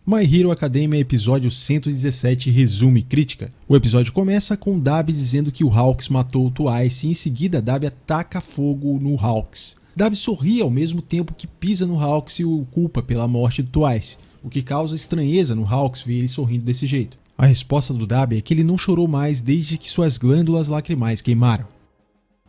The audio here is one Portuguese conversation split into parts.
My Hero Academia, episódio 117, resumo e crítica. O episódio começa com Dabi dizendo que o Hawks matou o Twice e em seguida Dabi ataca fogo no Hawks. Dabi sorri ao mesmo tempo que pisa no Hawks e o culpa pela morte do Twice, o que causa estranheza no Hawks ver ele sorrindo desse jeito. A resposta do Dabi é que ele não chorou mais desde que suas glândulas lacrimais queimaram.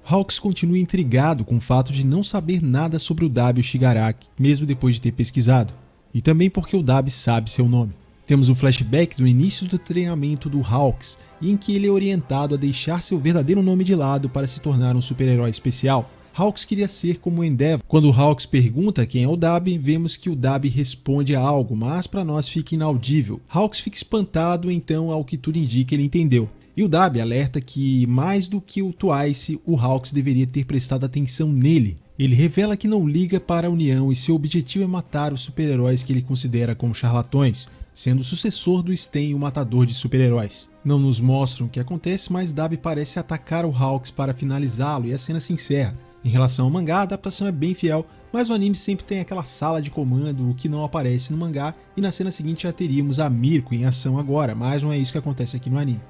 Hawks continua intrigado com o fato de não saber nada sobre o Dabi e o Shigaraki, mesmo depois de ter pesquisado. E também porque o Dabi sabe seu nome. Temos um flashback do início do treinamento do Hawks, em que ele é orientado a deixar seu verdadeiro nome de lado para se tornar um super-herói especial. Hawks queria ser como o Endeavor. Quando o Hawks pergunta quem é o Dabi, vemos que o Dabi responde a algo, mas para nós fica inaudível. Hawks fica espantado, então ao que tudo indica ele entendeu. E o Dabi alerta que, mais do que o Twice, o Hawks deveria ter prestado atenção nele. Ele revela que não liga para a União e seu objetivo é matar os super-heróis que ele considera como charlatões, sendo o sucessor do Sten o matador de super-heróis. Não nos mostram o que acontece, mas Dabi parece atacar o Hawks para finalizá-lo e a cena se encerra. Em relação ao mangá, a adaptação é bem fiel, mas o anime sempre tem aquela sala de comando, o que não aparece no mangá, e na cena seguinte já teríamos a Mirko em ação agora, mas não é isso que acontece aqui no anime.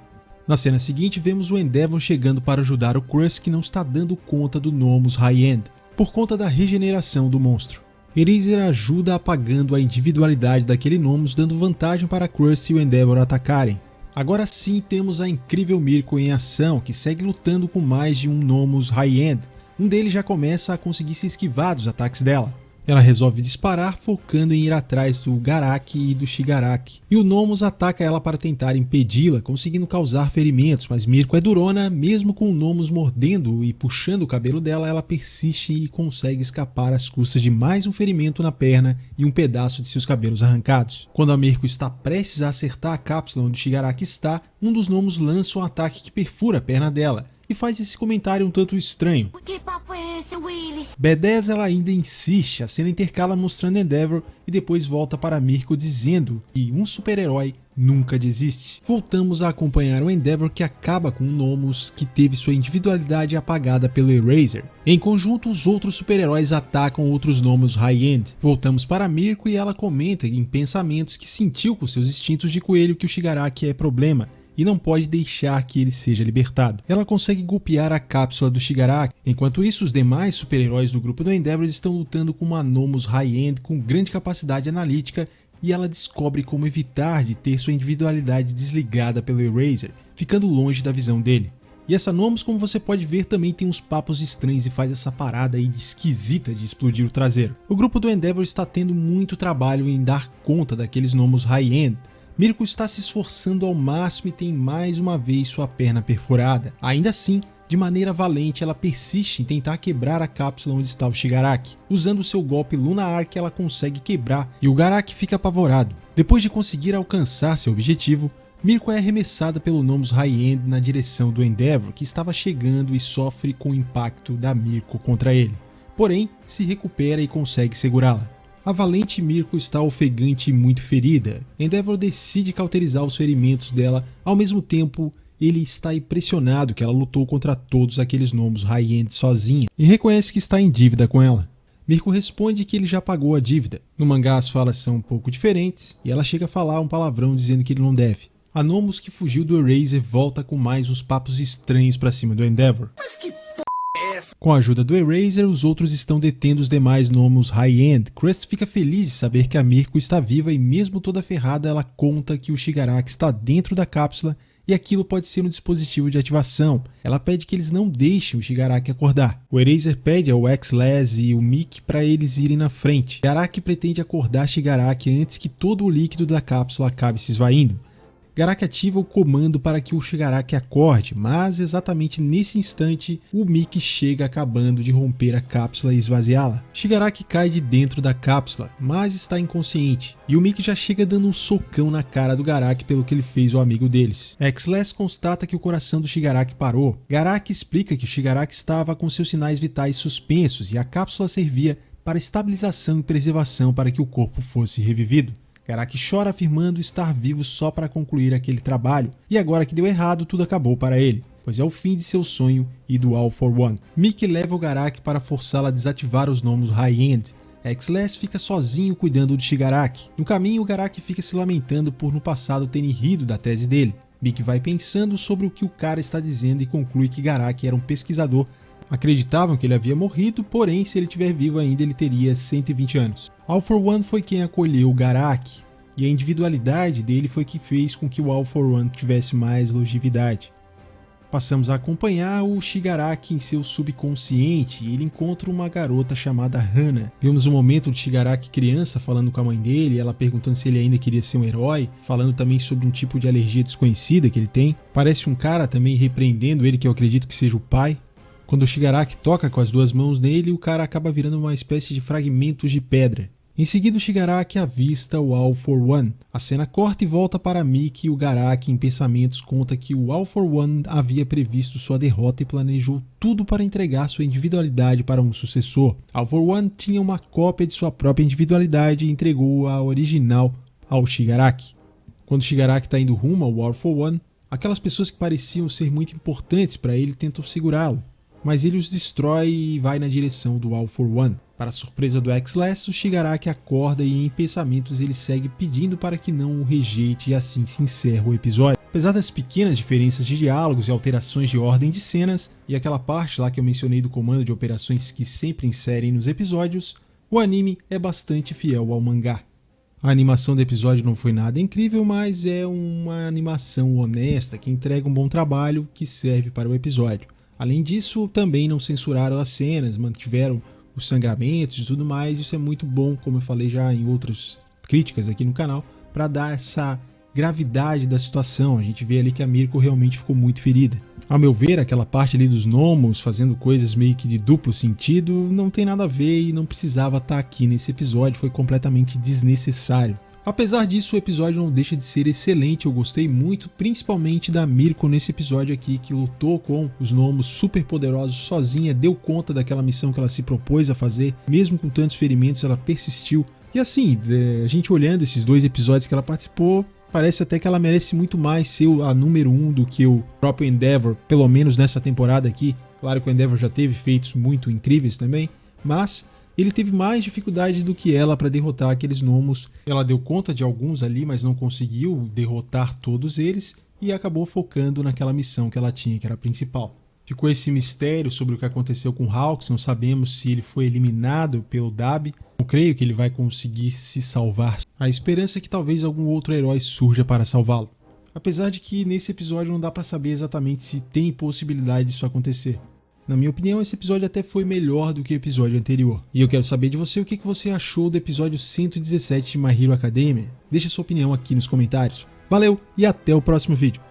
Na cena seguinte, vemos o Endeavor chegando para ajudar o Crust, que não está dando conta do Nomus High-End, por conta da regeneração do monstro. Eraser ajuda apagando a individualidade daquele Nomus, dando vantagem para Crust e o Endeavor atacarem. Agora sim temos a incrível Mirko em ação, que segue lutando com mais de um Nomus High-End. Um deles já começa a conseguir se esquivar dos ataques dela. Ela resolve disparar, focando em ir atrás do Garaki e do Shigaraki. E o Nomus ataca ela para tentar impedi-la, conseguindo causar ferimentos, mas Mirko é durona, mesmo com o Nomus mordendo e puxando o cabelo dela, ela persiste e consegue escapar às custas de mais um ferimento na perna e um pedaço de seus cabelos arrancados. Quando a Mirko está prestes a acertar a cápsula onde o Shigaraki está, um dos Nomus lança um ataque que perfura a perna dela. E faz esse comentário um tanto estranho. Que papo é esse, Willis? B10 ela ainda insiste, a cena intercala mostrando Endeavor e depois volta para Mirko dizendo que um super-herói nunca desiste. Voltamos a acompanhar o Endeavor que acaba com o Nomus que teve sua individualidade apagada pelo Eraser. Em conjunto, os outros super-heróis atacam outros Nomus High-End. Voltamos para Mirko e ela comenta em pensamentos que sentiu com seus instintos de coelho que o Shigaraki é problema e não pode deixar que ele seja libertado. Ela consegue golpear a cápsula do Shigaraki. Enquanto isso, os demais super-heróis do grupo do Endeavor estão lutando com uma Nomus High-End com grande capacidade analítica e ela descobre como evitar de ter sua individualidade desligada pelo Eraser, ficando longe da visão dele. E essa Nomus, como você pode ver, também tem uns papos estranhos e faz essa parada aí esquisita de explodir o traseiro. O grupo do Endeavor está tendo muito trabalho em dar conta daqueles Nomus High-End. Mirko está se esforçando ao máximo e tem mais uma vez sua perna perfurada. Ainda assim, de maneira valente, ela persiste em tentar quebrar a cápsula onde está o Shigaraki. Usando seu golpe Luna Arc, ela consegue quebrar e o Garaki fica apavorado. Depois de conseguir alcançar seu objetivo, Mirko é arremessada pelo Nomus High-End na direção do Endeavor, que estava chegando e sofre com o impacto da Mirko contra ele. Porém, se recupera e consegue segurá-la. A valente Mirko está ofegante e muito ferida. Endeavor decide cauterizar os ferimentos dela, ao mesmo tempo ele está impressionado que ela lutou contra todos aqueles Nomus High-End sozinha e reconhece que está em dívida com ela. Mirko responde que ele já pagou a dívida. No mangá as falas são um pouco diferentes e ela chega a falar um palavrão dizendo que ele não deve. A Nomus que fugiu do Eraser volta com mais uns papos estranhos pra cima do Endeavor. Mas que Com a ajuda do Eraser, os outros estão detendo os demais Nomus High-End. Crust fica feliz de saber que a Mirko está viva e mesmo toda ferrada ela conta que o Shigaraki está dentro da cápsula e aquilo pode ser um dispositivo de ativação. Ela pede que eles não deixem o Shigaraki acordar. O Eraser pede ao X-Les e o Mickey para eles irem na frente. Garaki pretende acordar Shigaraki antes que todo o líquido da cápsula acabe se esvaindo. Garaki ativa o comando para que o Shigaraki acorde, mas exatamente nesse instante, o Mickey chega acabando de romper a cápsula e esvaziá-la. Shigaraki cai de dentro da cápsula, mas está inconsciente, e o Mickey já chega dando um socão na cara do Garaki pelo que ele fez ao amigo deles. X-Les constata que o coração do Shigaraki parou. Garaki explica que o Shigaraki estava com seus sinais vitais suspensos e a cápsula servia para estabilização e preservação para que o corpo fosse revivido. Garaki chora afirmando estar vivo só para concluir aquele trabalho, e agora que deu errado, tudo acabou para ele, pois é o fim de seu sonho e do All for One. Mickey leva o Garaki para forçá-la a desativar os Nomus High-End. X-Less fica sozinho cuidando de Shigaraki. No caminho, o Garaki fica se lamentando por no passado terem rido da tese dele. Mickey vai pensando sobre o que o cara está dizendo e conclui que Garaki era um pesquisador. Acreditavam que ele havia morrido, porém, se ele estiver vivo ainda, ele teria 120 anos. All for One foi quem acolheu o Garaki, e a individualidade dele foi que fez com que o All for One tivesse mais longevidade. Passamos a acompanhar o Shigaraki em seu subconsciente e ele encontra uma garota chamada Hana. Vemos um momento de Shigaraki criança falando com a mãe dele, ela perguntando se ele ainda queria ser um herói, falando também sobre um tipo de alergia desconhecida que ele tem. Parece um cara também repreendendo ele, que eu acredito que seja o pai. Quando o Shigaraki toca com as duas mãos nele, o cara acaba virando uma espécie de fragmentos de pedra. Em seguida, o Shigaraki avista o All for One. A cena corta e volta para Mickey e o Garaki em pensamentos conta que o All for One havia previsto sua derrota e planejou tudo para entregar sua individualidade para um sucessor. All for One tinha uma cópia de sua própria individualidade e entregou a original ao Shigaraki. Quando o Shigaraki está indo rumo ao All for One, aquelas pessoas que pareciam ser muito importantes para ele tentam segurá-lo, mas ele os destrói e vai na direção do All for One. Para a surpresa do X-Less, o Shigaraki acorda e em pensamentos ele segue pedindo para que não o rejeite e assim se encerra o episódio. Apesar das pequenas diferenças de diálogos e alterações de ordem de cenas, e aquela parte lá que eu mencionei do comando de operações que sempre inserem nos episódios, o anime é bastante fiel ao mangá. A animação do episódio não foi nada incrível, mas é uma animação honesta que entrega um bom trabalho que serve para o episódio. Além disso, também não censuraram as cenas, mantiveram os sangramentos e tudo mais. Isso é muito bom, como eu falei já em outras críticas aqui no canal, para dar essa gravidade da situação. A gente vê ali que a Mirko realmente ficou muito ferida. Ao meu ver, aquela parte ali dos gnomos fazendo coisas meio que de duplo sentido não tem nada a ver e não precisava estar aqui nesse episódio, foi completamente desnecessário. Apesar disso, o episódio não deixa de ser excelente, eu gostei muito, principalmente da Mirko nesse episódio aqui, que lutou com os gnomos super poderosos sozinha, deu conta daquela missão que ela se propôs a fazer, mesmo com tantos ferimentos, ela persistiu. E assim, a gente olhando esses 2 episódios que ela participou, parece até que ela merece muito mais ser a número 1 do que o próprio Endeavor, pelo menos nessa temporada aqui. Claro que o Endeavor já teve feitos muito incríveis também, mas ele teve mais dificuldade do que ela para derrotar aqueles gnomos. Ela deu conta de alguns ali, mas não conseguiu derrotar todos eles e acabou focando naquela missão que ela tinha, que era a principal. Ficou esse mistério sobre o que aconteceu com Hawks, não sabemos se ele foi eliminado pelo Dabi. Eu creio que ele vai conseguir se salvar. A esperança é que talvez algum outro herói surja para salvá-lo. Apesar de que nesse episódio não dá para saber exatamente se tem possibilidade disso acontecer. Na minha opinião, esse episódio até foi melhor do que o episódio anterior. E eu quero saber de você o que você achou do episódio 117 de My Hero Academia. Deixe sua opinião aqui nos comentários. Valeu e até o próximo vídeo.